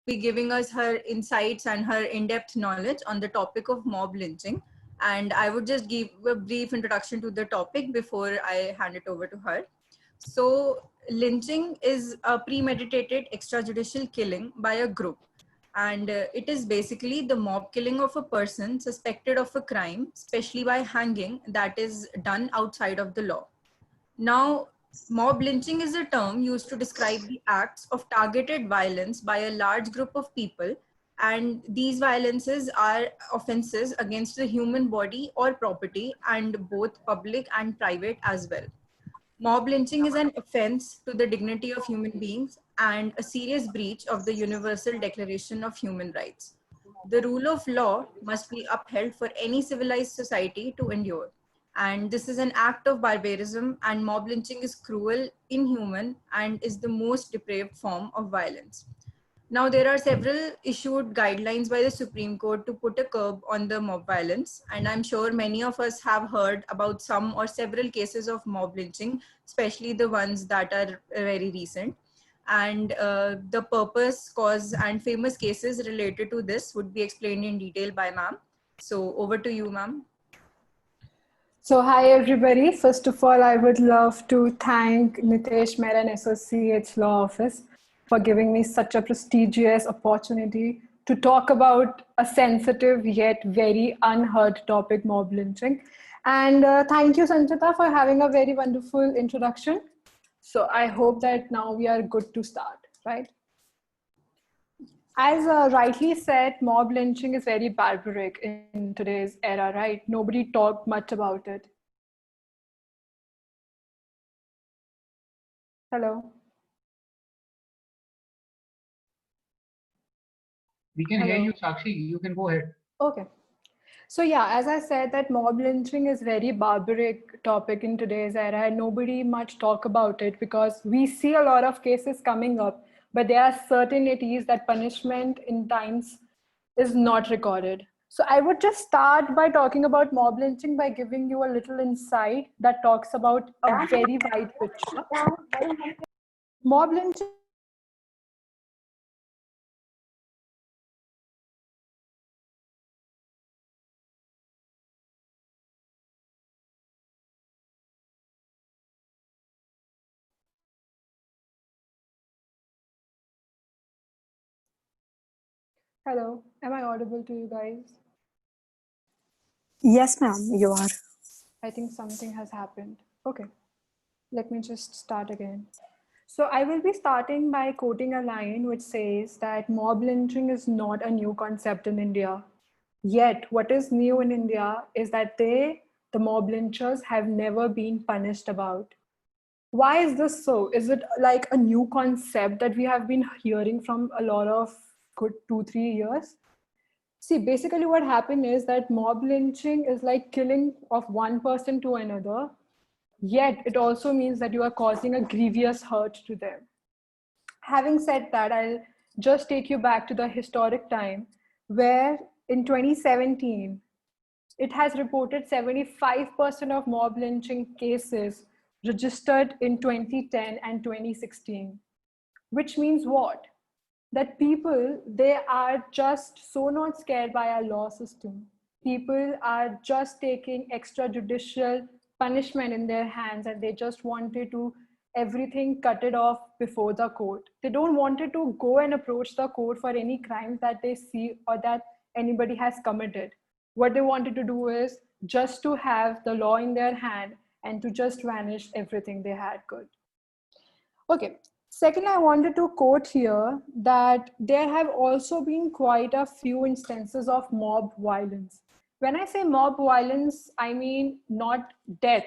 be giving us her insights and her in-depth knowledge on the topic of mob lynching. And I would just give a brief introduction to the topic before I hand it over to her. So lynching is a premeditated extrajudicial killing by a group. And it is basically the mob killing of a person suspected of a crime, especially by hanging, that is done outside of the law. Now, mob lynching is a term used to describe the acts of targeted violence by a large group of people, and these violences are offenses against the human body or property, and both public and private as well. Mob lynching is an offense to the dignity of human beings and a serious breach of the Universal Declaration of Human Rights. The rule of law must be upheld for any civilized society to endure. And this is an act of barbarism, and mob lynching is cruel, inhuman, and is the most depraved form of violence. Now, there are several issued guidelines by the Supreme Court to put a curb on the mob violence. And I'm sure many of us have heard about some or several cases of mob lynching, especially the ones that are very recent. And the purpose, cause, and famous cases related to this would be explained in detail by ma'am. So over to you, ma'am. So hi everybody. First of all, I would love to thank Nitesh Mehra and Associates Law Office for giving me such a prestigious opportunity to talk about a sensitive yet very unheard topic, mob lynching. And thank you, Sanchita, for having a very wonderful introduction. So I hope that now we are good to start, right? As rightly said, mob lynching is very barbaric in today's era, right? Nobody talked much about it. Hello? We can hear you, Sakshi. You can go ahead. Okay. So yeah, as I said, that mob lynching is very barbaric topic in today's era, and nobody much talk about it because we see a lot of cases coming up, but there are certainties that punishment in times is not recorded. So I would just start by talking about mob lynching by giving you a little insight that talks about a very wide picture. Mob lynching. Hello, am I audible to you guys? Yes, ma'am, you are. I think something has happened. Okay, let me just start again. So I will be starting by quoting a line which says that mob lynching is not a new concept in India. Yet what is new in India is that the mob lynchers have never been punished about. Why is this so? Is it like a new concept that we have been hearing from a lot of good 2-3 years? See, basically what happened is that mob lynching is like killing of one person to another, yet it also means that you are causing a grievous hurt to them. Having said that, I'll just take you back to the historic time where in 2017, it has reported 75% of mob lynching cases registered in 2010 and 2016, which means what? That people, they are just so not scared by our law system. People are just taking extrajudicial punishment in their hands, and they just wanted to everything cut it off before the court. They don't wanted to go and approach the court for any crimes that they see or that anybody has committed. What they wanted to do is just to have the law in their hand and to just vanish everything they had good. Okay. Second, I wanted to quote here that there have also been quite a few instances of mob violence. When I say mob violence, I mean not death.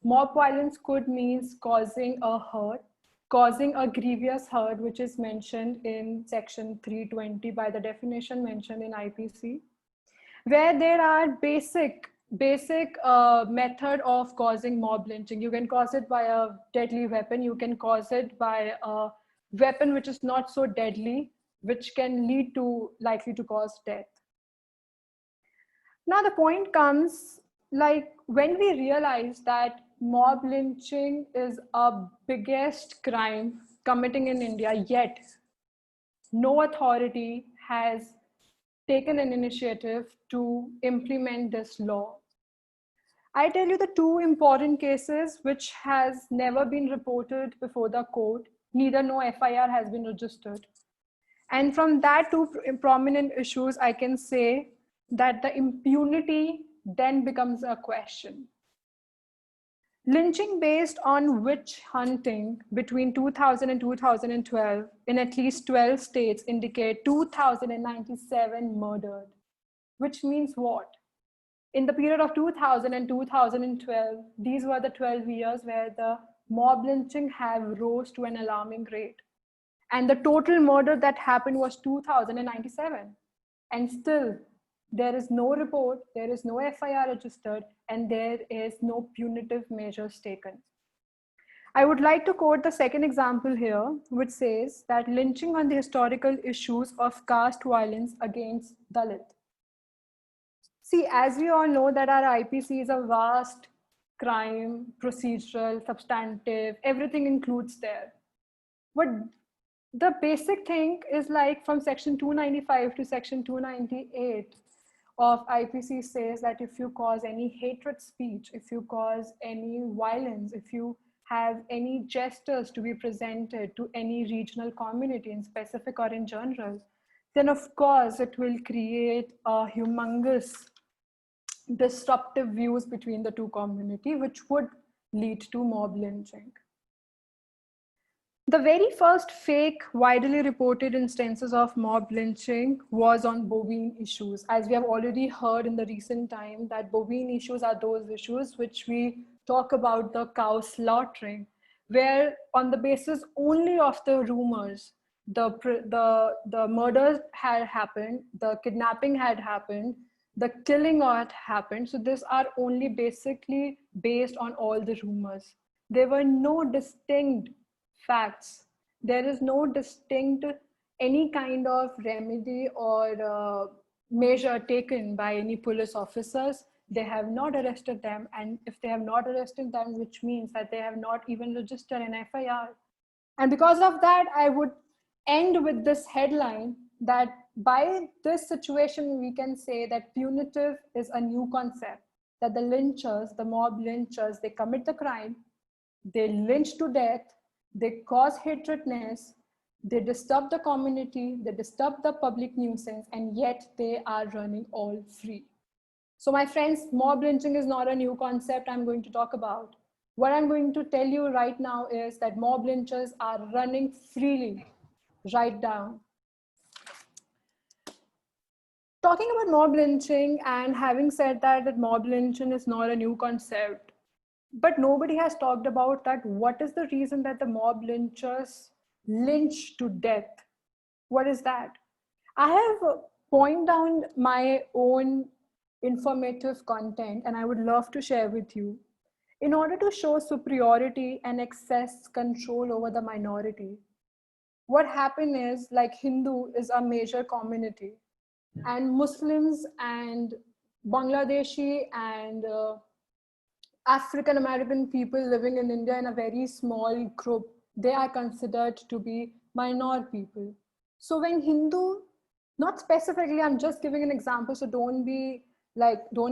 Mob violence could mean causing a hurt, causing a grievous hurt, which is mentioned in section 320 by the definition mentioned in IPC, where there are basic method of causing mob lynching. You can cause it by a deadly weapon. You can cause it by a weapon which is not so deadly, which can lead to likely to cause death. Now the point comes, like when we realize that mob lynching is a biggest crime committing in India, yet no authority has taken an initiative to implement this law. I tell you the two important cases which has never been reported before the court, neither no FIR has been registered. And from that two prominent issues, I can say that the impunity then becomes a question. Lynching based on witch hunting between 2000 and 2012 in at least 12 states indicate 2,097 murdered, which means what? In the period of 2000 and 2012, these were the 12 years where the mob lynching have rose to an alarming rate. And the total murder that happened was 2,097. And still, there is no report, there is no FIR registered, and there is no punitive measures taken. I would like to quote the second example here, which says that lynching on the historical issues of caste violence against Dalit. See, as we all know that our IPC is a vast crime, procedural, substantive, everything includes there. What the basic thing is like from section 295 to section 298 of IPC says that if you cause any hatred speech, if you cause any violence, if you have any gestures to be presented to any regional community in specific or in general, then of course it will create a humongous disruptive views between the two community, which would lead to mob lynching. The very first fake, widely reported instances of mob lynching was on bovine issues. As we have already heard in the recent time that bovine issues are those issues which we talk about the cow slaughtering, where on the basis only of the rumors, the murder had happened, the kidnapping had happened, the killing had happened. So these are only basically based on all the rumors. There were no distinct facts. There is no distinct any kind of remedy or measure taken by any police officers. They have not arrested them, and if they have not arrested them, which means that they have not even registered an FIR. And because of that, I would end with this headline that by this situation, we can say that punitive is a new concept, that the lynchers, the mob lynchers, they commit the crime, they lynch to death, they cause hatredness, they disturb the community, they disturb the public nuisance, and yet they are running all free. So my friends, mob lynching is not a new concept I'm going to talk about. What I'm going to tell you right now is that mob lynchers are running freely right down. Talking about mob lynching and having said that mob lynching is not a new concept, but nobody has talked about that. What is the reason that the mob lynchers lynch to death? What is that? I have pointed down my own informative content and I would love to share with you. In order to show superiority and excess control over the minority, what happened is like Hindu is a major community and Muslims and Bangladeshi and African American people living in India in a very small group, they are considered to be minor people. So when Hindu, not specifically, I'm just giving an example, so don't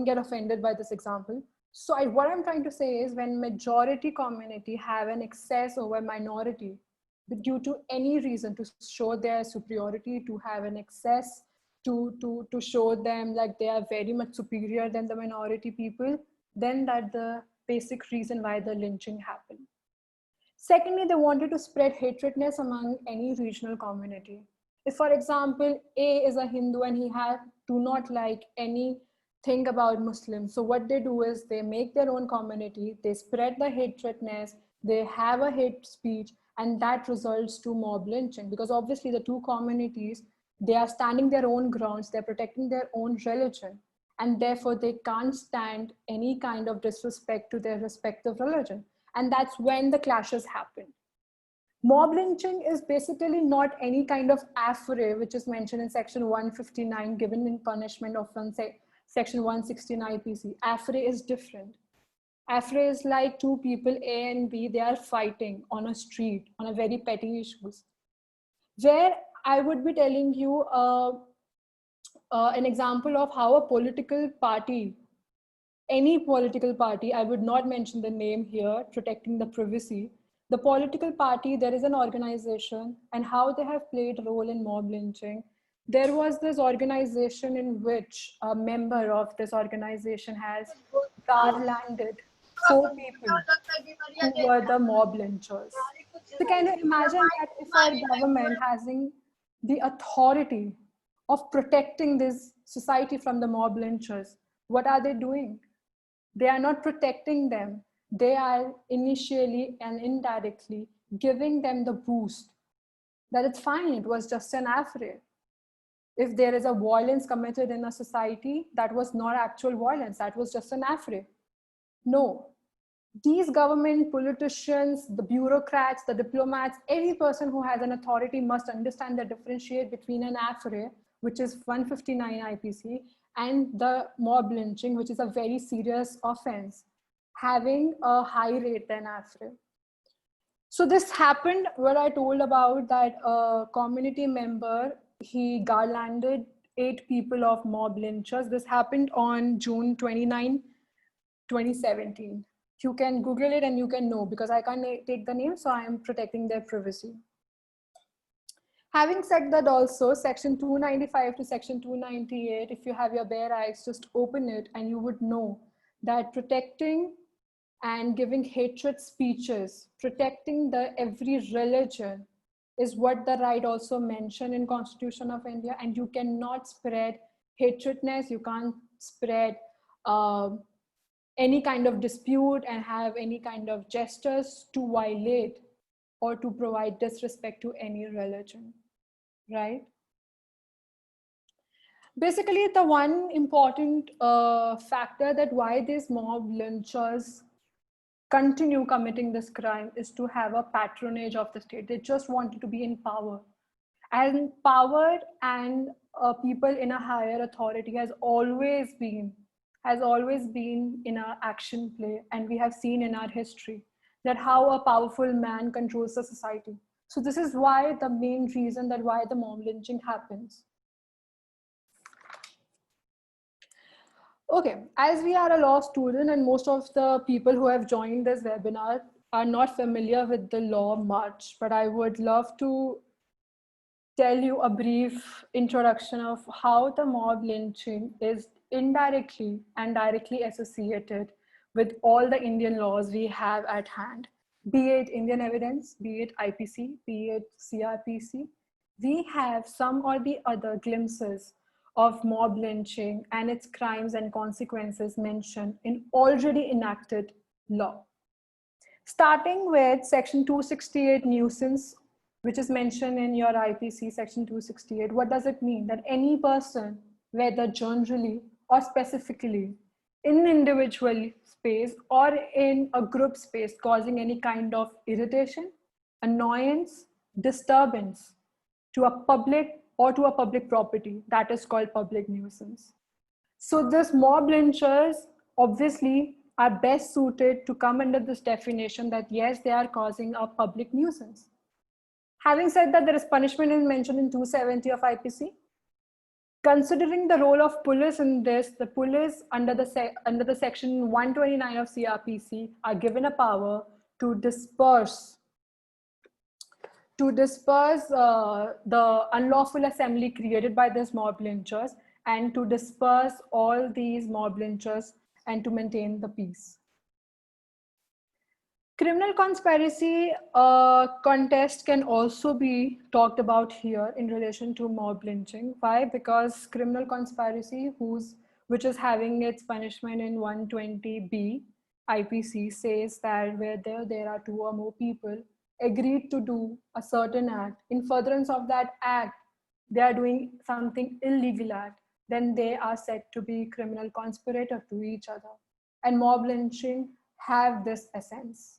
get offended by this example. So what I'm trying to say is when majority community have an excess over minority, due to any reason to show their superiority, to have an excess, to show them like they are very much superior than the minority people, then that's the basic reason why the lynching happened. Secondly, they wanted to spread hatredness among any regional community. If, for example, A is a Hindu and he do not like anything about Muslims, so what they do is they make their own community, they spread the hatredness, they have a hate speech, and that results to mob lynching, because obviously the two communities, they are standing their own grounds, they're protecting their own religion, and therefore they can't stand any kind of disrespect to their respective religion. And that's when the clashes happen. Mob lynching is basically not any kind of affray, which is mentioned in section 159, given in punishment of section 169 IPC. Affray is different. Affray is like two people, A and B, they are fighting on a street on a very petty issues. Where I would be telling you an example of how a political party, any political party, I would not mention the name here, protecting the privacy. The political party, there is an organization and how they have played a role in mob lynching. There was this organization in which a member of this organization has garlanded 4 people who were the mob lynchers. So can you imagine that if our government having the authority of protecting this society from the mob lynchers, what are they doing? They are not protecting them. They are initially and indirectly giving them the boost that it's fine, it was just an affray. If there is a violence committed in a society, that was not actual violence, that was just an affray. No, these government politicians, the bureaucrats, the diplomats, every person who has an authority must understand and differentiate between an affray, which is 159 IPC, and the mob lynching, which is a very serious offense, having a high rate than affray. So this happened, what I told about that a community member, he garlanded 8 people of mob lynchers. This happened on June 29, 2017. You can Google it and you can know, because I can't take the name, so I am protecting their privacy. Having said that, also section 295 to section 298, if you have your bare eyes, just open it and you would know that protecting and giving hatred speeches, protecting the every religion is what the right also mentioned in Constitution of India. And you cannot spread hatredness, you can't spread any kind of dispute and have any kind of gestures to violate or to provide disrespect to any religion, right? Basically, the one important factor that why these mob lynchers continue committing this crime is to have a patronage of the state. They just wanted to be in power. And power and people in a higher authority has always been in our action play. And we have seen in our history that how a powerful man controls the society. So this is why the main reason that why the mob lynching happens. Okay, as we are a law student and most of the people who have joined this webinar are not familiar with the law much, but I would love to tell you a brief introduction of how the mob lynching is indirectly and directly associated with all the Indian laws we have at hand, be it Indian evidence, be it IPC, be it CRPC. We have some or the other glimpses of mob lynching and its crimes and consequences mentioned in already enacted law. Starting with section 268 nuisance, which is mentioned in your IPC section 268. What does it mean? That any person, whether generally or specifically, in individual space or in a group space, causing any kind of irritation, annoyance, disturbance to a public or to a public property, that is called public nuisance. So this mob lynchers obviously are best suited to come under this definition that yes, they are causing a public nuisance. Having said that, there is punishment is mentioned in 270 of IPC. Considering the role of police in this, the police under the section 129 of CRPC are given a power to disperse the unlawful assembly created by these mob lynchers and to disperse all these mob lynchers and to maintain the peace. Criminal conspiracy contest can also be talked about here in relation to mob lynching. Why? Because criminal conspiracy, which is having its punishment in 120B IPC, says that whether there are 2 or more people agreed to do a certain act, in furtherance of that act, they are doing something illegal act, then they are said to be criminal conspirator to each other. And mob lynching have this essence.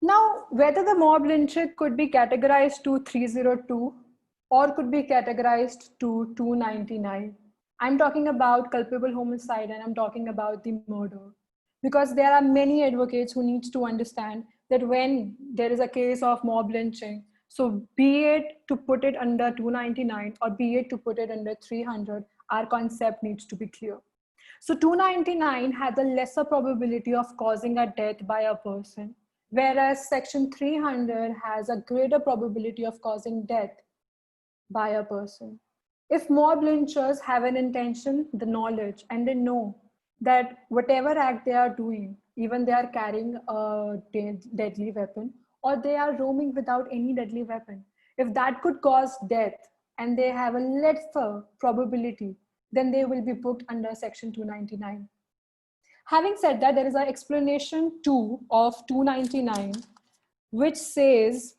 Now, whether the mob lynching could be categorized to 302 or could be categorized to 299. I'm talking about culpable homicide and I'm talking about the murder. Because there are many advocates who need to understand that when there is a case of mob lynching, So be it to put it under 299 or be it to put it under 300, our concept needs to be clear. So 299 has a lesser probability of causing a death by a person, whereas section 300 has a greater probability of causing death by a person. If mob lynchers have an intention, the knowledge, and they know that whatever act they are doing, even they are carrying a deadly weapon or they are roaming without any deadly weapon, if that could cause death and they have a lesser probability, then they will be booked under section 299. Having said that, there is an explanation 2 of 299, which says,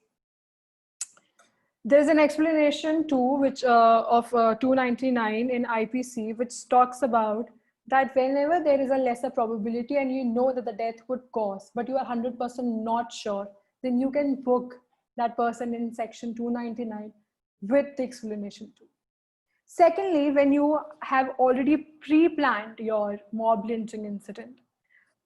there's an explanation too, which of 299 in IPC, which talks about that whenever there is a lesser probability and you know that the death would cause, but you are 100% not sure, then you can book that person in section 299 with the explanation too. Secondly, when you have already pre-planned your mob lynching incident,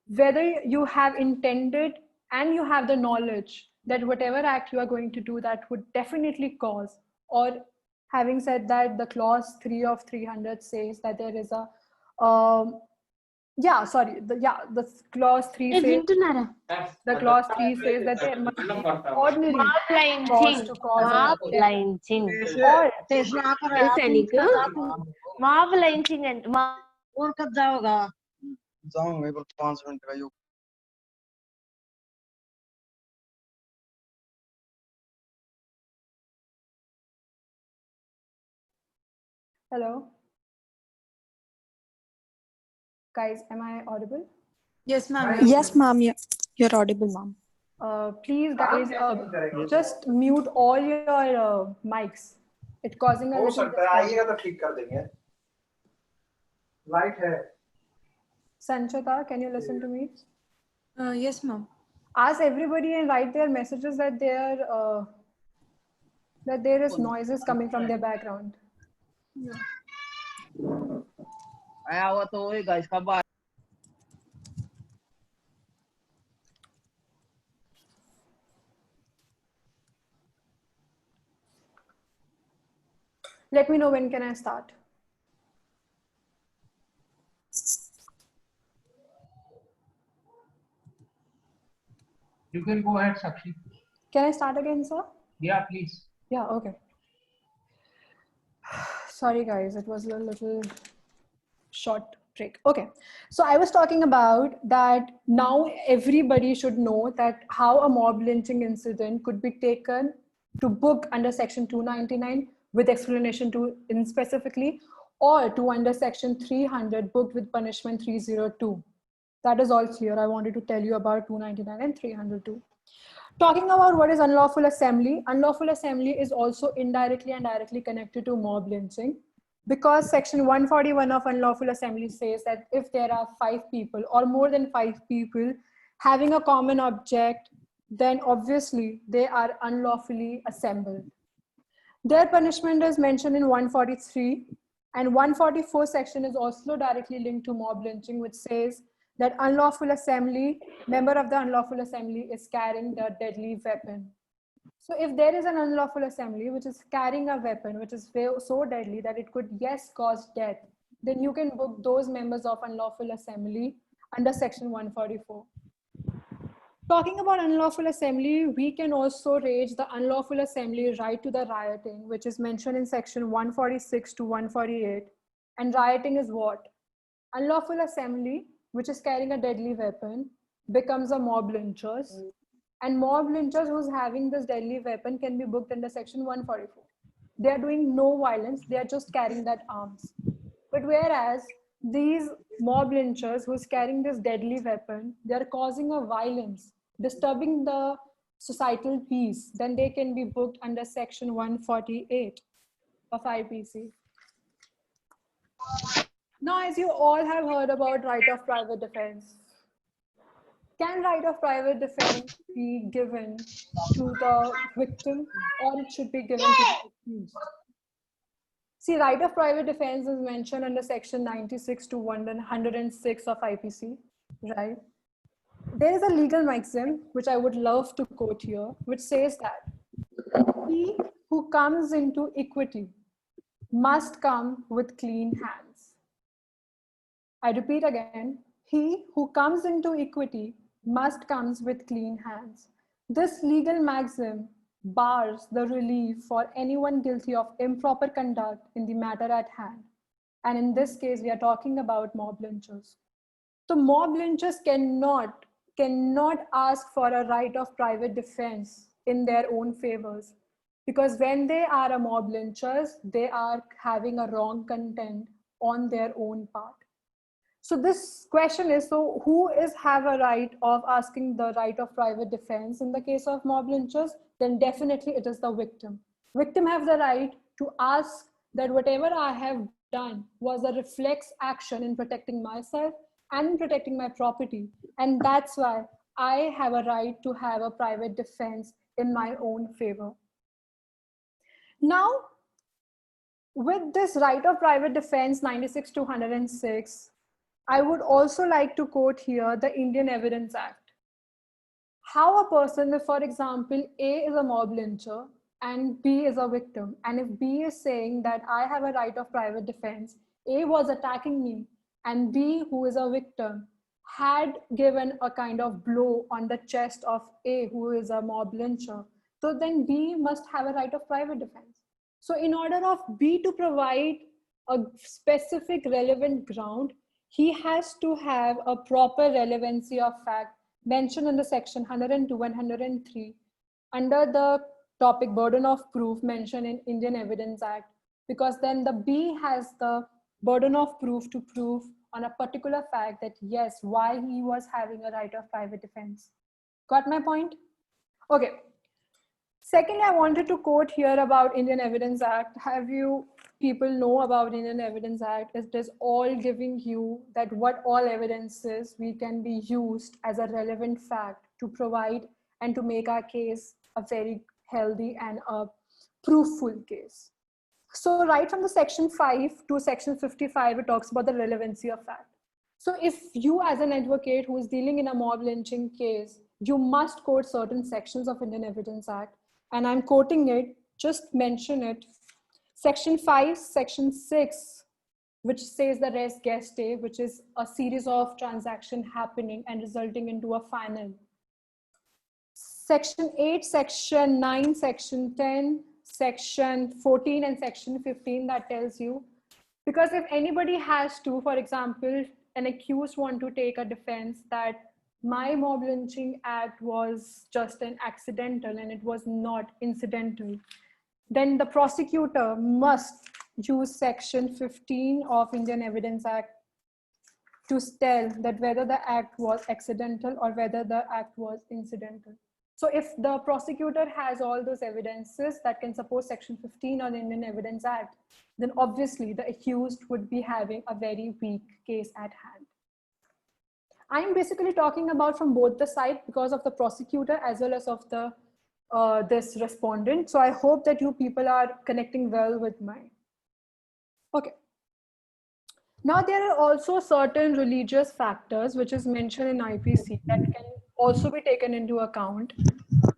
whether you have intended and you have the knowledge that whatever act you are going to do that would definitely cause, or having said that, the clause 3 of 300 says that there is a the clause 3 says the clause 3 says that there must be ordinary cause to cause a death, or mob lynching and और कब जाओगा जाऊंगा एक 5 minute का hello guys, am I audible? Yes, ma'am. Yes, ma'am. You're audible, ma'am. Please, guys, just mute all your mics. It's causing a little आइएगा तो ठीक कर देंगे. Light है. Sanchita, can you listen to me? Yes, ma'am. Ask everybody and write their messages that there is noises coming from their background. आया हुआ तो होएगा इसका बाद. Let me know when can I start. You can go ahead, Sakshi. Can I start again, sir? Yeah, please. Yeah, okay. Sorry, guys, it was a little short break. Okay, so I was talking about that now everybody should know that how a mob lynching incident could be taken to book under section 299 with explanation 2 in specifically, or to under section 300 booked with punishment 302. That is all clear. I wanted to tell you about 299 and 302. Talking about what is unlawful assembly is also indirectly and directly connected to mob lynching, because section 141 of unlawful assembly says that if there are 5 people or more than 5 people having a common object, then obviously they are unlawfully assembled. Their punishment is mentioned in 143, and 144 section is also directly linked to mob lynching, which says that unlawful assembly, member of the unlawful assembly is carrying the deadly weapon. So if there is an unlawful assembly which is carrying a weapon which is so deadly that it could, yes, cause death, then you can book those members of unlawful assembly under section 144. Talking about unlawful assembly, we can also raise the unlawful assembly right to the rioting, which is mentioned in section 146 to 148. And rioting is what? Unlawful assembly, which is carrying a deadly weapon, becomes a mob lynchers. And mob lynchers who's having this deadly weapon can be booked under section 144. They are doing no violence, they are just carrying that arms. But whereas these mob lynchers who's carrying this deadly weapon, they are causing a violence, disturbing the societal peace, then they can be booked under section 148 of IPC. Now, as you all have heard about right of private defense, can right of private defense be given to the victim, or it should be given to the accused? See, right of private defense is mentioned under section 96 to 106 of IPC, right? There is a legal maxim, which I would love to quote here, which says that He who comes into equity must come with clean hands. I repeat again, he who comes into equity must comes with clean hands. This legal maxim bars the relief for anyone guilty of improper conduct in the matter at hand. And in this case, we are talking about mob lynchers. So mob lynchers cannot ask for a right of private defense in their own favors, because when they are a mob lynchers, they are having a wrong content on their own part. So this question is, so who have a right of asking the right of private defense in the case of mob lynchers? Then definitely it is the victim. Victim have the right to ask that whatever I have done was a reflex action in protecting myself and in protecting my property. And that's why I have a right to have a private defense in my own favor. Now, with this right of private defense 96 to 106, I would also like to quote here the Indian Evidence Act. How a person, if for example, A is a mob lyncher and B is a victim, and if B is saying that I have a right of private defense, A was attacking me, and B, who is a victim, had given a kind of blow on the chest of A, who is a mob lyncher, so then B must have a right of private defense. So in order of B to provide a specific relevant ground, he has to have a proper relevancy of fact mentioned in the section 102 and 103 under the topic burden of proof mentioned in Indian Evidence Act, because then the B has the burden of proof to prove on a particular fact that yes, why he was having a right of private defense. Got my point? Okay. Second, I wanted to quote here about Indian Evidence Act. Have you people know about Indian Evidence Act? It is all giving you that what all evidences we can be used as a relevant fact to provide and to make our case a very healthy and a proofful case. So right from the section 5 to section 55, it talks about the relevancy of fact. So if you as an advocate who is dealing in a mob lynching case, you must quote certain sections of Indian Evidence Act. And I'm quoting it, just mention it. Section 5, section 6, which says the res gestae, which is a series of transactions happening and resulting into a final. Section 8, section 9, section 10, section 14, and section 15 that tells you, because if anybody has to, for example, an accused want to take a defense that my mob lynching act was just an accidental and it was not incidental, then the prosecutor must use section 15 of Indian Evidence Act to tell that whether the act was accidental or whether the act was incidental. So if the prosecutor has all those evidences that can support section 15 of the Indian Evidence Act, then obviously the accused would be having a very weak case at hand. I'm basically talking about from both the sides because of the prosecutor as well as of the this respondent. So I hope that you people are connecting well with mine. Okay. Now there are also certain religious factors which is mentioned in IPC that can also be taken into account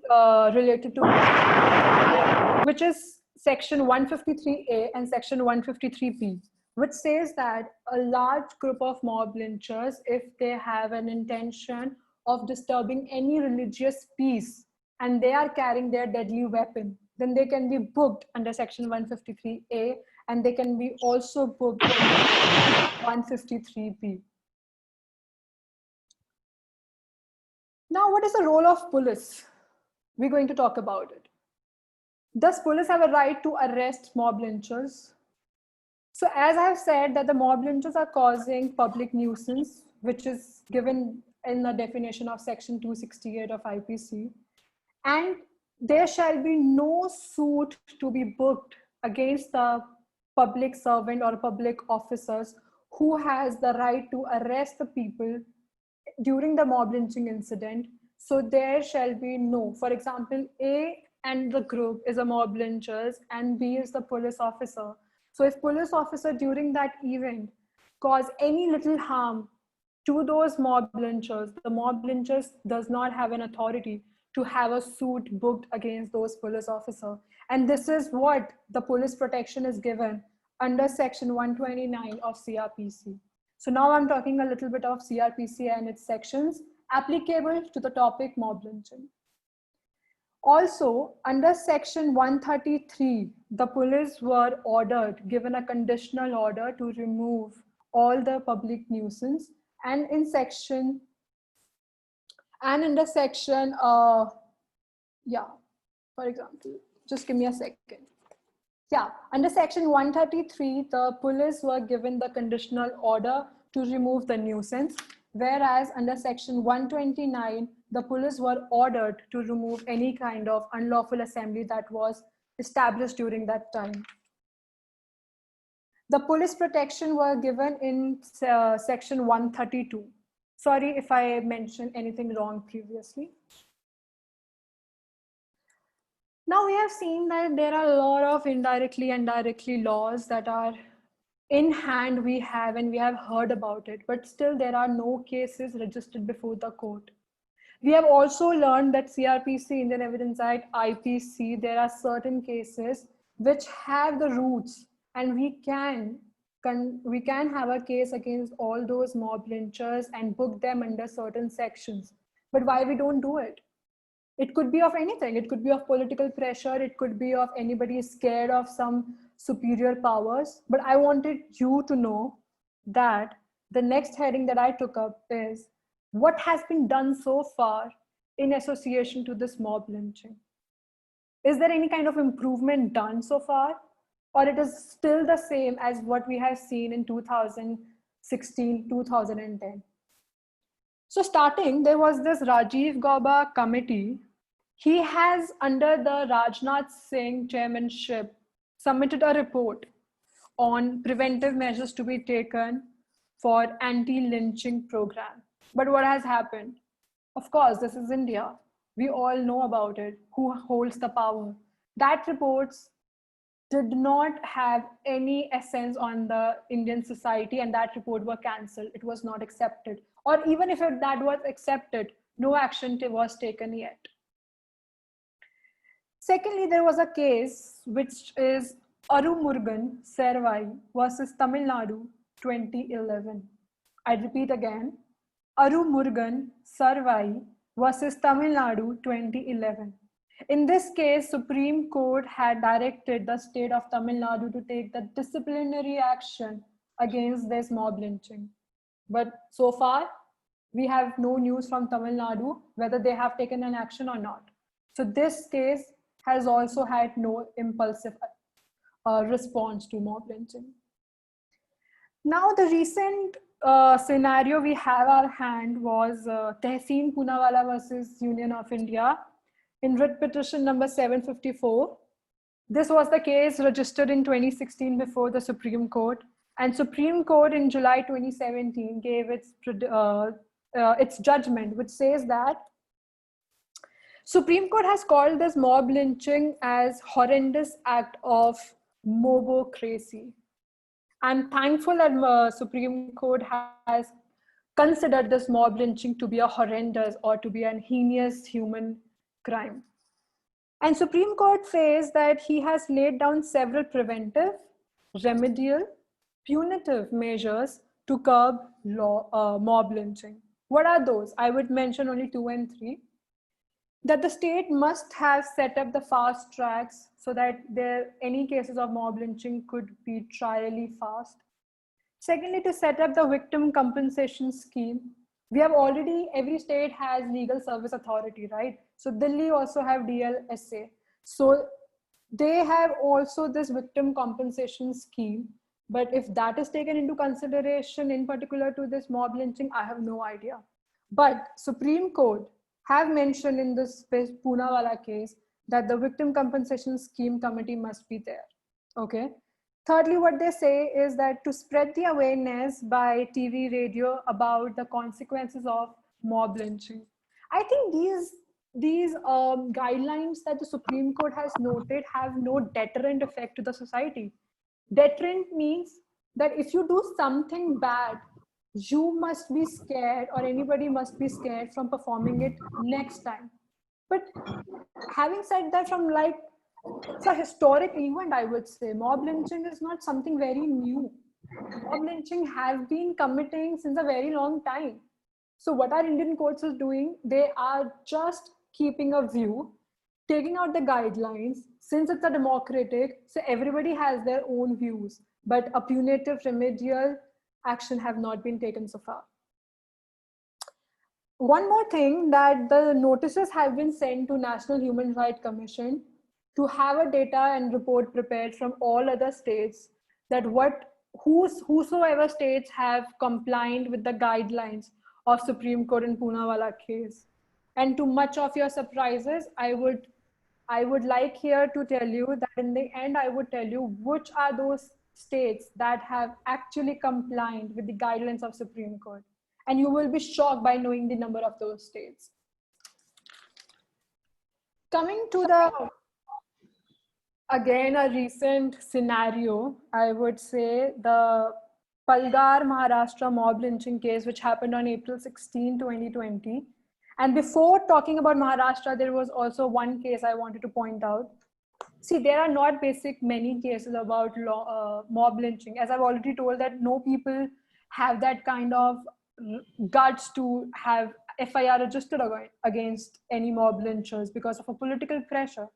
related to, which is section 153A and section 153B, which says that a large group of mob lynchers, if they have an intention of disturbing any religious peace and they are carrying their deadly weapon, then they can be booked under section 153A and they can be also booked under 153B. Now, what is the role of police? We're going to talk about it. Does police have a right to arrest mob lynchers? So as I have said that the mob lynchers are causing public nuisance, which is given in the definition of section 268 of IPC. And there shall be no suit to be booked against the public servant or public officers who has the right to arrest the people during the mob lynching incident. So there shall be no, for example, A and the group is a mob lynchers and B is the police officer. So if police officer during that event cause any little harm to those mob lynchers, the mob lynchers does not have an authority to have a suit booked against those police officers. And this is what the police protection is given under section 129 of CRPC. So now I'm talking a little bit of CRPC and its sections applicable to the topic mob lynching. Also, under section 133, the police were given a conditional order to remove all the public nuisance. And under section, for example, just give me a second. Yeah, under section 133, the police were given the conditional order to remove the nuisance, whereas under section 129, the police were ordered to remove any kind of unlawful assembly that was established during that time. The police protection were given in section 132. Sorry if I mentioned anything wrong previously. Now we have seen that there are a lot of indirectly and directly laws that are in hand we have, and we have heard about it, but still there are no cases registered before the court. We have also learned that CRPC, Indian Evidence Act, IPC, there are certain cases which have the roots, and we can have a case against all those mob lynchers and book them under certain sections. But why we don't do it? It could be of anything. It could be of political pressure. It could be of anybody scared of some superior powers. But I wanted you to know that the next heading that I took up is what has been done so far in association to this mob lynching. Is there any kind of improvement done so far? Or it is still the same as what we have seen in 2016, 2010? So starting, there was this Rajiv Gauba committee. He has, under the Rajnath Singh chairmanship, submitted a report on preventive measures to be taken for anti-lynching program. But what has happened? Of course, this is India. We all know about it. Who holds the power? That reports did not have any essence on the Indian society, and that report was cancelled. It was not accepted. Or even if that was accepted, no action was taken yet. Secondly, there was a case which is Arumurugan Servai versus Tamil Nadu 2011. I repeat again, Arumurugan Servai versus Tamil Nadu 2011. In this case, Supreme Court had directed the state of Tamil Nadu to take the disciplinary action against this mob lynching. But so far, we have no news from Tamil Nadu whether they have taken an action or not. So this case has also had no impulsive response to mob lynching. Now, the recent scenario we have at hand was Tehseen Poonawalla versus Union of India in writ petition number 754. This was the case registered in 2016 before the Supreme Court, and Supreme Court in July 2017 gave its judgment, which says that Supreme Court has called this mob lynching as horrendous act of mobocracy. I'm thankful that Supreme Court has considered this mob lynching to be a horrendous or to be an heinous human crime. And Supreme Court says that he has laid down several preventive, remedial, punitive measures to curb mob lynching. What are those? I would mention only 2 and 3. That the state must have set up the fast tracks so that any cases of mob lynching could be trially fast. Secondly, to set up the victim compensation scheme. We have already, every state has legal service authority, right? So Delhi also have DLSA. So they have also this victim compensation scheme. But if that is taken into consideration in particular to this mob lynching, I have no idea. But Supreme Court have mentioned in this Poonawalla case that the victim compensation scheme committee must be there. Okay. Thirdly, what they say is that to spread the awareness by TV, radio about the consequences of mob lynching. I think these guidelines that the Supreme Court has noted have no deterrent effect to the society. Deterrent means that if you do something bad, you must be scared, or anybody must be scared from performing it next time. But having said that, from like, it's a historic event, I would say. Mob lynching is not something very new. Mob lynching have been committing since a very long time. So what our Indian courts is doing, they are just keeping a view, taking out the guidelines. Since it's a democratic, so everybody has their own views, but a punitive remedial action have not been taken so far. One more thing, that the notices have been sent to National Human Rights Commission to have a data and report prepared from all other states, that whosoever states have complied with the guidelines of Supreme Court in Poonawalla case. And to much of your surprises, I would like here to tell you that in the end, I would tell you which are those states that have actually complied with the guidelines of Supreme Court. And you will be shocked by knowing the number of those states. Coming to the, again, a recent scenario, I would say the Palghar, Maharashtra mob lynching case, which happened on April 16, 2020. And before talking about Maharashtra, there was also one case I wanted to point out. See, there are not many cases about mob lynching. As I've already told, that no people have that kind of guts to have FIR registered against any mob lynchers because of a political pressure.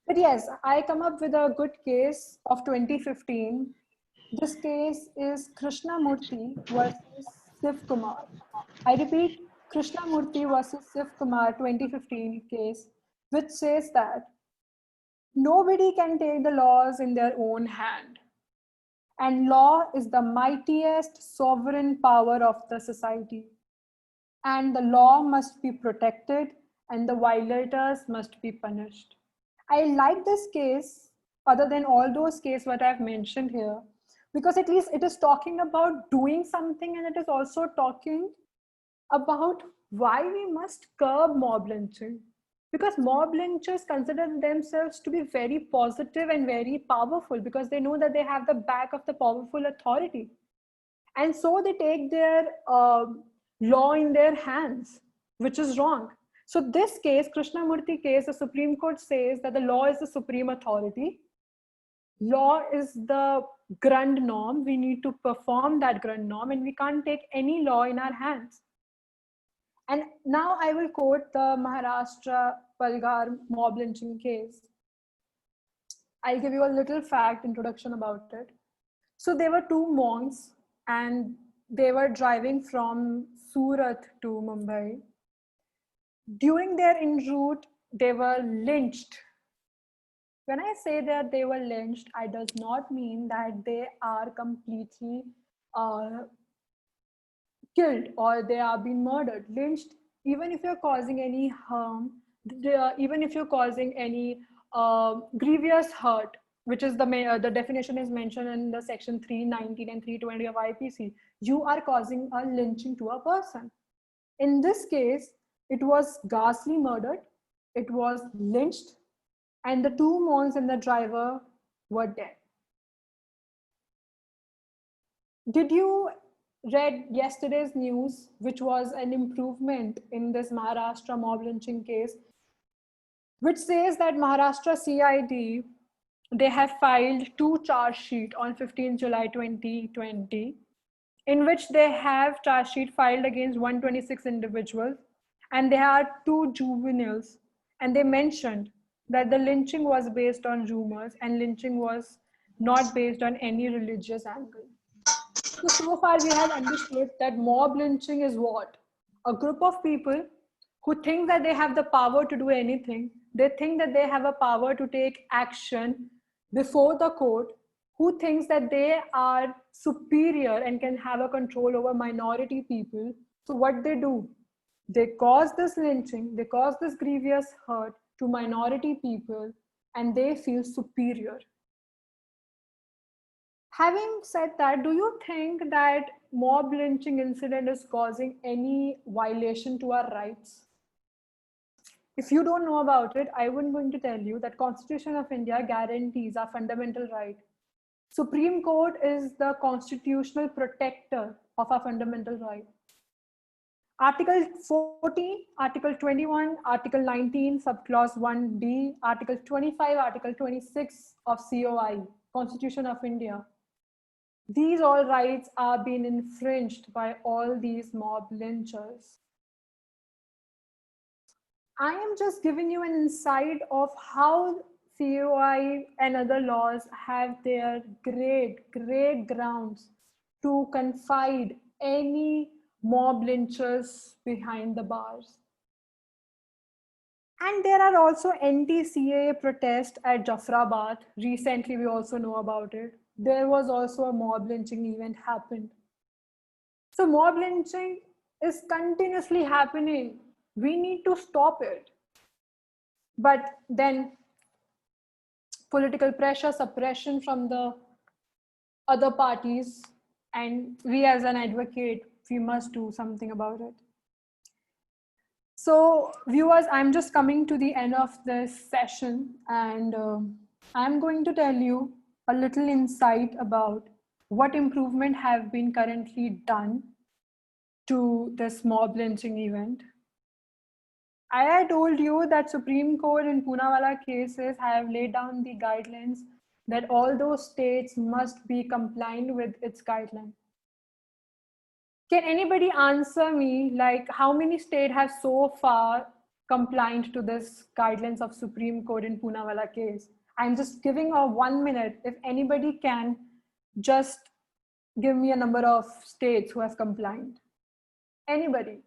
But yes, I come up with a good case of 2015. This case is Krishnamurthy versus Shiv Kumar. I repeat, Krishnamurthy versus Shiv Kumar 2015 case, which says that nobody can take the laws in their own hand. And law is the mightiest sovereign power of the society. And the law must be protected and the violators must be punished. I like this case, other than all those cases what I've mentioned here, because at least it is talking about doing something, and it is also talking about why we must curb mob lynching. Because mob lynchers consider themselves to be very positive and very powerful, because they know that they have the back of the powerful authority. And so they take their law in their hands, which is wrong. So this case, Krishnamurthy case, the Supreme Court says that the law is the supreme authority. Law is the grand norm. We need to perform that grand norm, and we can't take any law in our hands. And now I will quote the Maharashtra Palghar mob lynching case. I'll give you a little fact introduction about it. So there were two monks and they were driving from Surat to Mumbai. During their en route, they were lynched. When I say that they were lynched, I does not mean that they are completely killed or they are being murdered. Lynched, even if you're causing any harm, even if you're causing any grievous hurt, which is the definition is mentioned in the section 319 and 320 of IPC, you are causing a lynching to a person. In this case, it was ghastly murdered, it was lynched, and the two monks and the driver were dead. Did you read yesterday's news, which was an improvement in this Maharashtra mob lynching case, which says that Maharashtra CID, they have filed two charge sheets on 15 July 2020, in which they have charge sheet filed against 126 individuals, and there are two juveniles, and they mentioned that the lynching was based on rumors and lynching was not based on any religious angle. So far we have understood that mob lynching is what? A group of people who think that they have the power to do anything. They think that they have a power to take action before the court, who thinks that they are superior and can have a control over minority people. So what they do? They cause this lynching, they cause this grievous hurt to minority people, and they feel superior. Having said that, do you think that mob lynching incident is causing any violation to our rights? If you don't know about it, I am going to tell you that Constitution of India guarantees our fundamental right. Supreme Court is the constitutional protector of our fundamental right. Article 14, Article 21, Article 19, Subclause 1D, Article 25, Article 26 of COI, Constitution of India. These all rights are being infringed by all these mob lynchers. I am just giving you an insight of how COI and other laws have their great grounds to confide any mob lynchers behind the bars. And there are also anti-CAA protests at Jafrabad. Recently, we also know about it. There was also a mob lynching event happened. So mob lynching is continuously happening. We need to stop it. But then political pressure, suppression from the other parties, and we as an advocate, we must do something about it. So viewers, I'm just coming to the end of this session, and I'm going to tell you a little insight about what improvement have been currently done to this mob lynching event. I had told you that Supreme Court in Poonawalla cases have laid down the guidelines that all those states must be compliant with its guideline. Can anybody answer me, like, how many states have so far compliant to this guidelines of Supreme Court in Poonawalla case? I'm just giving a 1 minute. If anybody can just give me a number of states who have compliant. Anybody?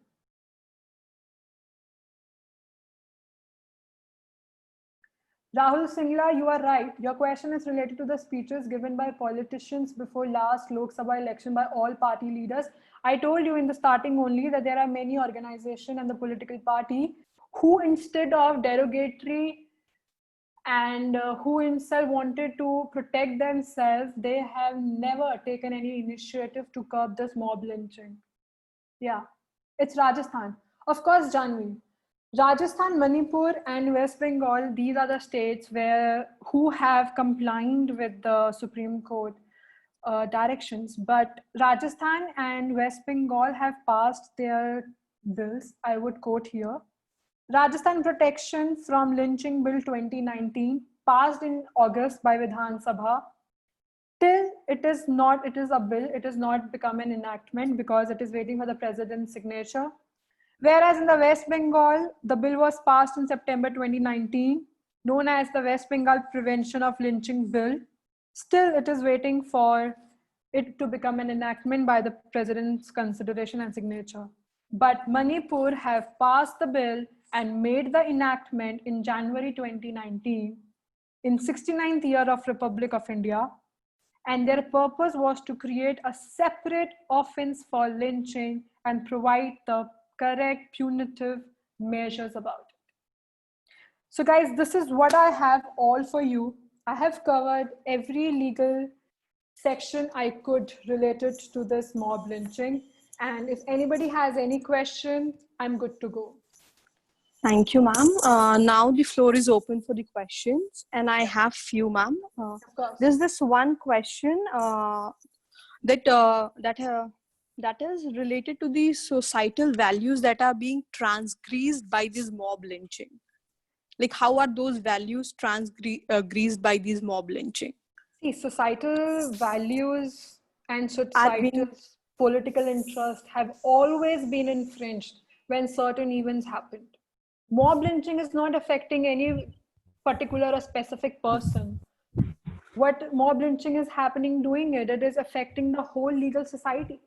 Rahul Singla, you are right. Your question is related to the speeches given by politicians before last Lok Sabha election by all party leaders. I told you in the starting only that there are many organizations and the political party who, instead of derogatory and who instead wanted to protect themselves, they have never taken any initiative to curb this mob lynching. Yeah, it's Rajasthan. Of course, Janvi. Rajasthan, Manipur, and West Bengal, these are the states who have complied with the Supreme Court directions. But Rajasthan and West Bengal have passed their bills. I would quote here. Rajasthan Protection from Lynching Bill 2019, passed in August by Vidhan Sabha. Till it is a bill, it has not become an enactment because it is waiting for the president's signature. Whereas in the West Bengal, the bill was passed in September 2019, known as the West Bengal Prevention of Lynching Bill. Still, it is waiting for it to become an enactment by the president's consideration and signature. But Manipur have passed the bill and made the enactment in January 2019, in 69th year of Republic of India. And their purpose was to create a separate offense for lynching and provide the correct punitive measures about it. So guys, this is what I have all for you. I have covered every legal section I could related to this mob lynching. And if anybody has any question, I'm good to go. Thank you, ma'am. Now the floor is open for the questions, and I have few, ma'am. Of course. There's this one question that is related to the societal values that are being transgressed by this mob lynching. Like, how are those values transgressed by these mob lynching? See, societal values and societal political interests have always been infringed when certain events happened. Mob lynching is not affecting any particular or specific person. What mob lynching is happening doing it is affecting the whole legal society.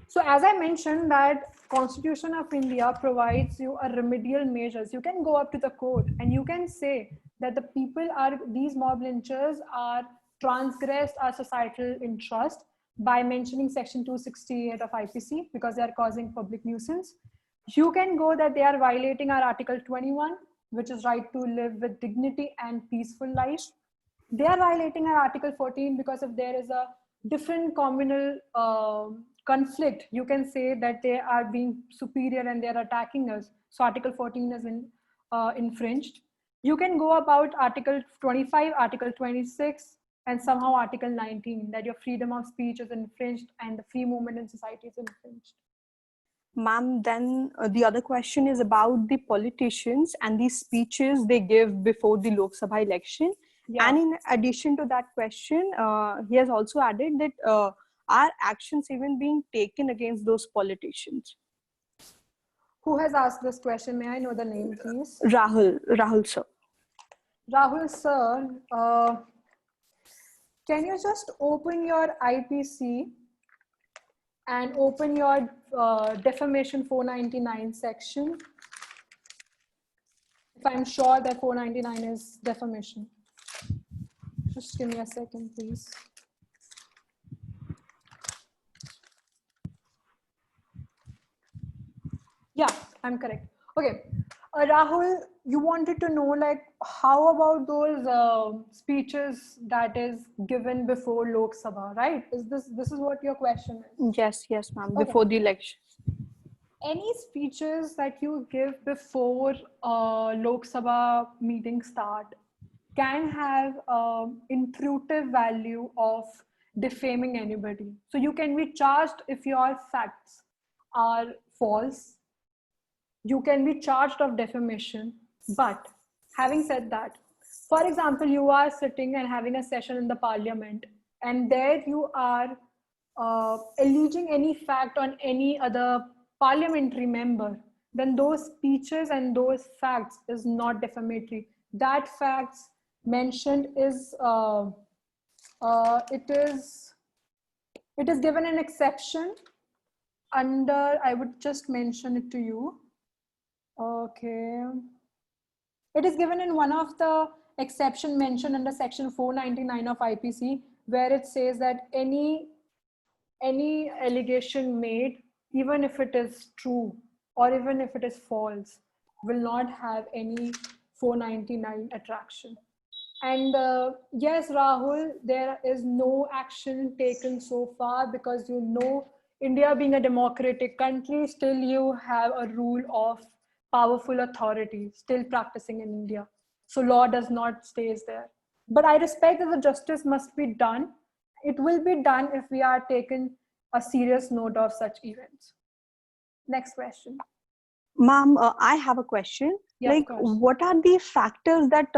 So as I mentioned, that Constitution of India provides you a remedial measures. You can go up to the court and you can say that these mob lynchers are transgressed our societal interest by mentioning section 268 of IPC because they are causing public nuisance. You can go that they are violating our article 21, which is right to live with dignity and peaceful life. They are violating our article 14 because if there is a different communal conflict, you can say that they are being superior and they are attacking us. So article 14 has been infringed. You can go about article 25, article 26, and somehow article 19, that your freedom of speech is infringed and the free movement in society is infringed. Ma'am, then the other question is about the politicians and the speeches they give before the Lok Sabha election. Yeah. And in addition to that question, he has also added that are actions even being taken against those politicians? Who has asked this question? May I know the name, please? Rahul sir. Rahul sir, can you just open your IPC and open your defamation 499 section? If I'm sure that 499 is defamation. Just give me a second, please. Yeah, I'm correct. Okay. Rahul, you wanted to know, like, how about those speeches that is given before Lok Sabha, right? This is what your question is? Yes, ma'am. Okay. Before the election. Any speeches that you give before Lok Sabha meeting start can have intrusive value of defaming anybody. So you can be charged if your facts are false. You can be charged of defamation. But having said that, for example, you are sitting and having a session in the parliament, and there you are alleging any fact on any other parliamentary member, then those speeches and those facts is not defamatory. That facts mentioned is it is given an exception under, I would just mention it to you. Okay. It is given in one of the exception mentioned under section 499 of IPC, where it says that any allegation made, even if it is true or even if it is false, will not have any 499 attraction. And yes, Rahul, there is no action taken so far because, you know, India being a democratic country, still you have a rule of powerful authority still practicing in India. So law does not stays there. But I respect that the justice must be done. It will be done if we are taken a serious note of such events. Next question. Ma'am, I have a question. Yeah, Like, what are the factors that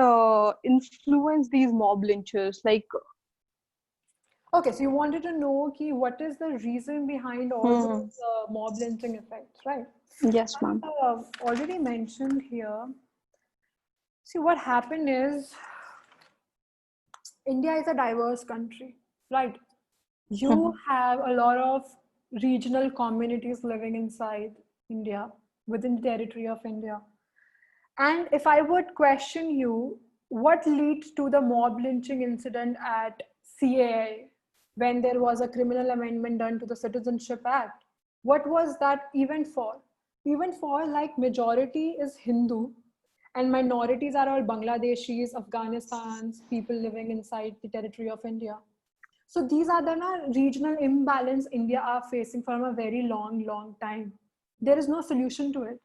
influence these mob lynchers? Like, okay, so you wanted to know what is the reason behind all those mob lynching effects, right? yes, ma'am. I've already mentioned here. See, what happened is India is a diverse country, right? You have a lot of regional communities living inside India, within the territory of India. And if I would question you, what leads to the mob lynching incident at CAA when there was a criminal amendment done to the Citizenship Act? What was that event for? Event for, like, majority is Hindu and minorities are all Bangladeshis, Afghanistan's, people living inside the territory of India. So these are the regional imbalance India are facing from a very long time. There is no solution to it.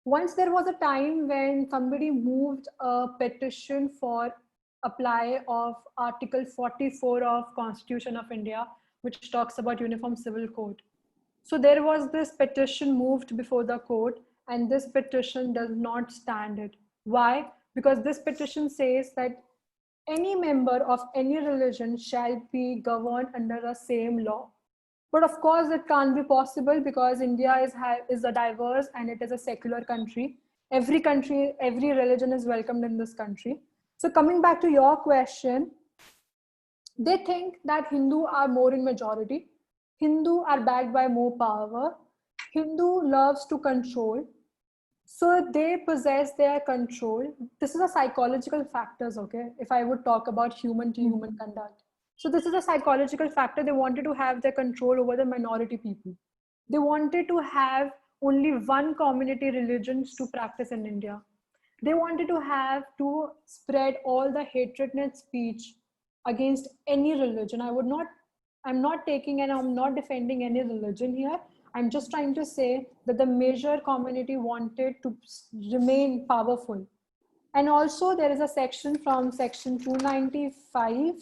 Once there was a time when somebody moved a petition for apply of Article 44 of Constitution of India, which talks about Uniform Civil Code. So there was this petition moved before the court, and this petition does not stand it. Why? Because this petition says that any member of any religion shall be governed under the same law. But of course, it can't be possible because India is a diverse and it is a secular country. Every country, every religion is welcomed in this country. So coming back to your question, they think that Hindu are more in majority. Hindu are backed by more power. Hindu loves to control. So they possess their control. This is a psychological factors, okay? If I would talk about human to human conduct. So this is a psychological factor. They wanted to have their control over the minority people. They wanted to have only one community religions to practice in India. They wanted to have to spread all the hatred and speech against any religion. I'm not taking and I'm not defending any religion here. I'm just trying to say that the major community wanted to remain powerful. And also there is a section from section 295.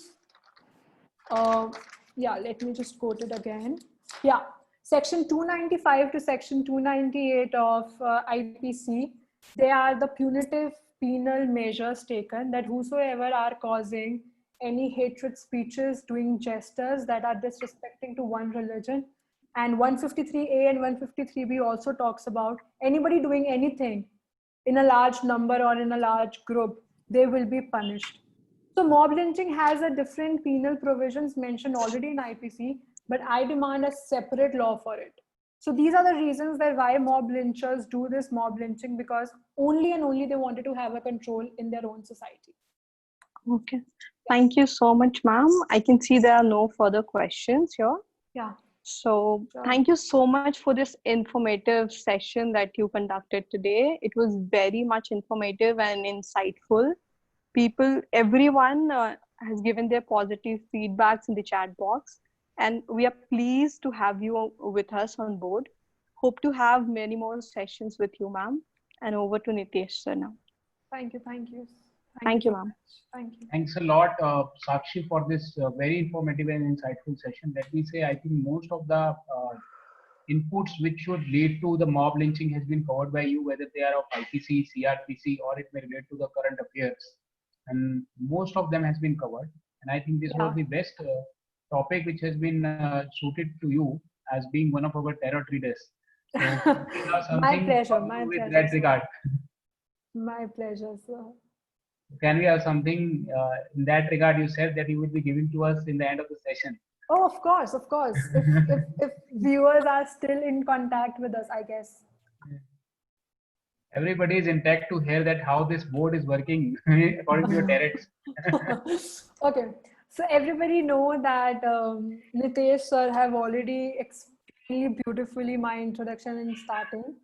Yeah, let me just quote it again. Yeah, Section 295 to Section 298 of IPC, they are the punitive penal measures taken that whosoever are causing any hatred speeches, doing gestures that are disrespecting to one religion. And 153A and 153B also talks about anybody doing anything in a large number or in a large group, they will be punished. So mob lynching has a different penal provisions mentioned already in IPC, but I demand a separate law for it. So these are the reasons that why mob lynchers do this mob lynching, because only and only they wanted to have a control in their own society. Okay. Thank you so much, ma'am. I can see there are no further questions here. Yeah. So Sure. thank you so much for this informative session that you conducted today. It was very much informative and insightful. Everyone has given their positive feedbacks in the chat box, and we are pleased to have you with us on board. Hope to have many more sessions with you, ma'am. And over to Nitesh sir now. Thank you. Thank you. Thank you, so ma'am. much. Thank you. Thanks a lot, Sakshi, for this very informative and insightful session. Let me say, I think most of the inputs which should lead to the mob lynching has been covered by you, whether they are of IPC, CRPC, or it may relate to the current affairs. And most of them has been covered. And I think this was the best topic which has been suited to you as being one of our tarot readers. So we have something My pleasure. with My pleasure. that regard. My pleasure, sir. Can we have something in that regard? You said that you will be giving to us in the end of the session. Oh, of course, of course. If viewers are still in contact with us, I guess. Everybody is intact to hear that how this board is working according to your tarots. Okay, so everybody know that Nitesh sir have already explained beautifully my introduction in starting.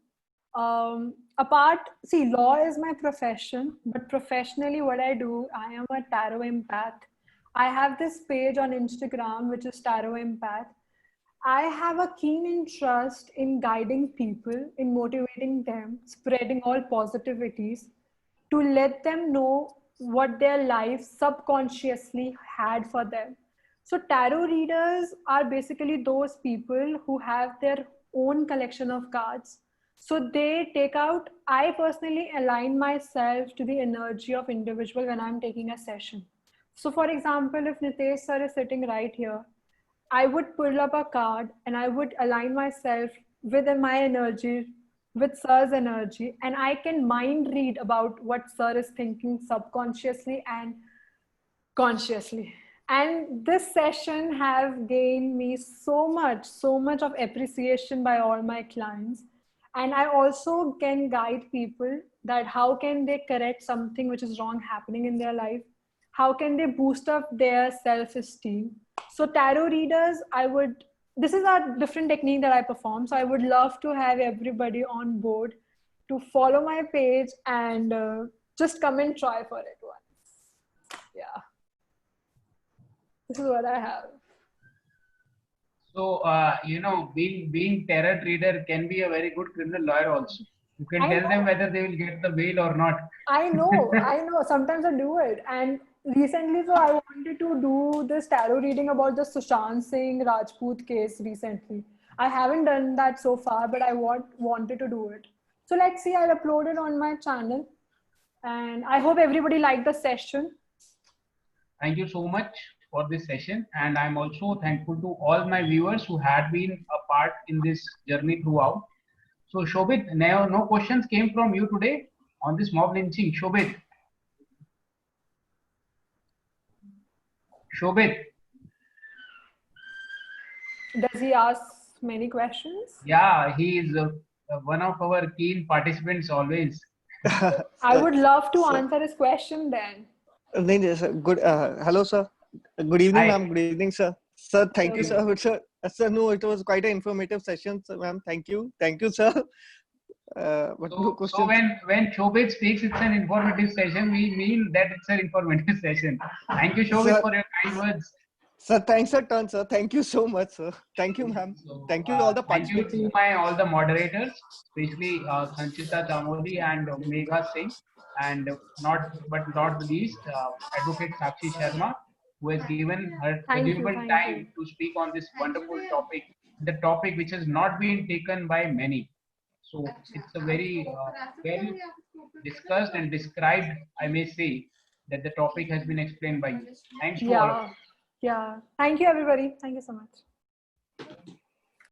See, law is my profession, but professionally what I do, I am a tarot empath. I have this page on Instagram, which is Tarot Empath. I have a keen interest in guiding people, in motivating them, spreading all positivities to let them know what their life subconsciously had for them. So tarot readers are basically those people who have their own collection of cards. So they take out, I personally align myself to the energy of individual when I'm taking a session. So for example, if Nitesh sir is sitting right here, I would pull up a card and I would align myself with my energy, with sir's energy, and I can mind read about what sir is thinking subconsciously and consciously. And this session have gained me so much of appreciation by all my clients. And I also can guide people that how can they correct something which is wrong happening in their life? How can they boost up their self-esteem? So tarot readers, this is a different technique that I perform. So I would love to have everybody on board to follow my page and just come and try for it once. Yeah. This is what I have. So, being tarot reader can be a very good criminal lawyer also. You can tell them whether they will get the bail or not. I know. Sometimes I do it. And recently, so I wanted to do this tarot reading about the Sushant Singh Rajput case recently. I haven't done that so far, but I wanted to do it. So let's see, I'll upload it on my channel. And I hope everybody liked the session. Thank you so much for this session. And I'm also thankful to all my viewers who had been a part in this journey throughout. So Shobit, no questions came from you today on this mob lynching. Shobit. Does he ask many questions? Yeah, he is one of our keen participants always. I would love to answer his question then. Good. Hello, sir. Good evening, ma'am. Good evening, sir. Sir, thank you, sir. Sir, no, it was quite an informative session, ma'am. Thank you, sir. So when Shobit speaks, it's an informative session. We mean that it's an informative session. Thank you, Shobit, for your kind words. Sir, thanks a ton, sir. Thank you so much, sir. Thank you, ma'am. So, thank you all the participants. Thank you to all the moderators, especially Sanchita Chamoli and Megha Singh, and not the least, Advocate Sakshi Sharma, who has given her valuable time to speak on this wonderful topic the topic which has not been taken by many. So it's a very well discussed and described, I may say, that the topic has been explained by you. Thanks to all of you. Yeah. Thank you, everybody. Thank you so much.